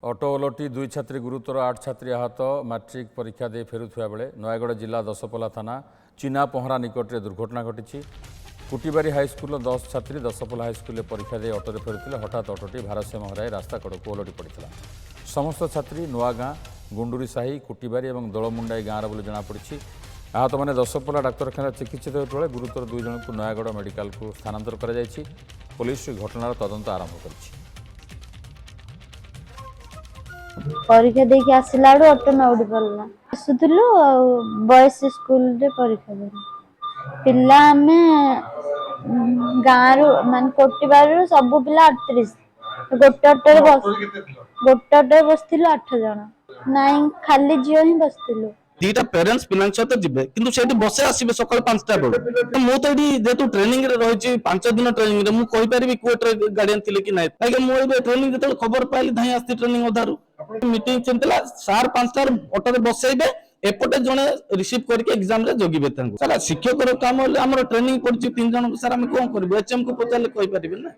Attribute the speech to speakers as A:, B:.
A: Auto ଓଲଟି ଦୁଇ ଛାତ୍ରୀ ଗୁରୁତର 8 ଛାତ୍ରୀ ଆହତ ମାଟ୍ରିକ ପରୀକ୍ଷା ଦେଇ ଫେରୁଥିବା ବେଳେ ନୟାଗଡ଼ ଜିଲ୍ଲା ଦଶପଲ୍ଲା ଥାନା ଚିନା ପହଁରା ନିକଟରେ ଦୁର୍ଘଟଣା ଘଟିଛି। କୁଟିବାରୀ ହାଇସ୍କୁଲର 10 ଛାତ୍ରୀ ଦଶପଲ୍ଲା ହାଇସ୍କୁଲରେ ପରୀକ୍ଷା ଦେଇ ଅଟୋରେ ଫେରୁଥିଲେ। ହଠାତ୍ ଅଟୋଟି ଭାରସାମ୍ୟ ହରାଇ ରାସ୍ତା କଡ଼କୁ ଓଲଟି ପଡ଼ିଥିଲା। ସମସ୍ତ ଛାତ୍ରୀ ନୂଆଗାଁ, ଗୁଣ୍ଡୁରି ସାହି, କୁଟିବାରୀ ଏବଂ ଦୋଳମୁଣ୍ଡାଇ ଗାଁର ବୋଲି ଜଣାପଡ଼ିଛି। ଆହତମାନେ ଦଶପଲ୍ଲା ଡାକ୍ତରଖାନାରେ ଚିକିତ୍ସିତ ହେଉଥିବା ବେଳେ ଗୁରୁତର 2 ଜଣଙ୍କୁ ନୟାଗଡ଼ ମେଡିକାଲକୁ ସ୍ଥାନାନ୍ତର କରାଯାଇଛି। ପୁଲିସ ଘଟଣାର ତଦନ୍ତ ଆରମ୍ଭ କରିଛି।
B: परीक्षा देखिए आसला ऑटो नौड़ी पड़ला आसुलु बॉयज स्कूल रे परीक्षा दे पिला आमे गाँव मान कोटिबार सब पिला 38 गोटे बसलु 8 जन नाई खाली झील ही बसलु
C: दीटा पेरेंट्स पिलांग सहित जिबे किंतु सेठी बसे आसीबे सकाळ 5टा बेला मु तो एडी जेतु ट्रेनिंग रे रहिछि 5 दिन ट्रेनिंग रे मु कहि परिबि को गार्डियन थिले कि नाही आगे मु एबे ट्रेनिंग जेतु खबर पाइली धाई आस्ति ट्रेनिंग अधारु मीटिंग चलतला सार 5टा ऑटो रे बसेइबे एपटे जने रिसीव करके एग्जाम रे जोगिबे तांको सारा शिक्षक रो काम हमर ट्रेनिंग पड़छि 3 जन सार हम कोन करबे एचएम को पचाले कहि परिबे ना।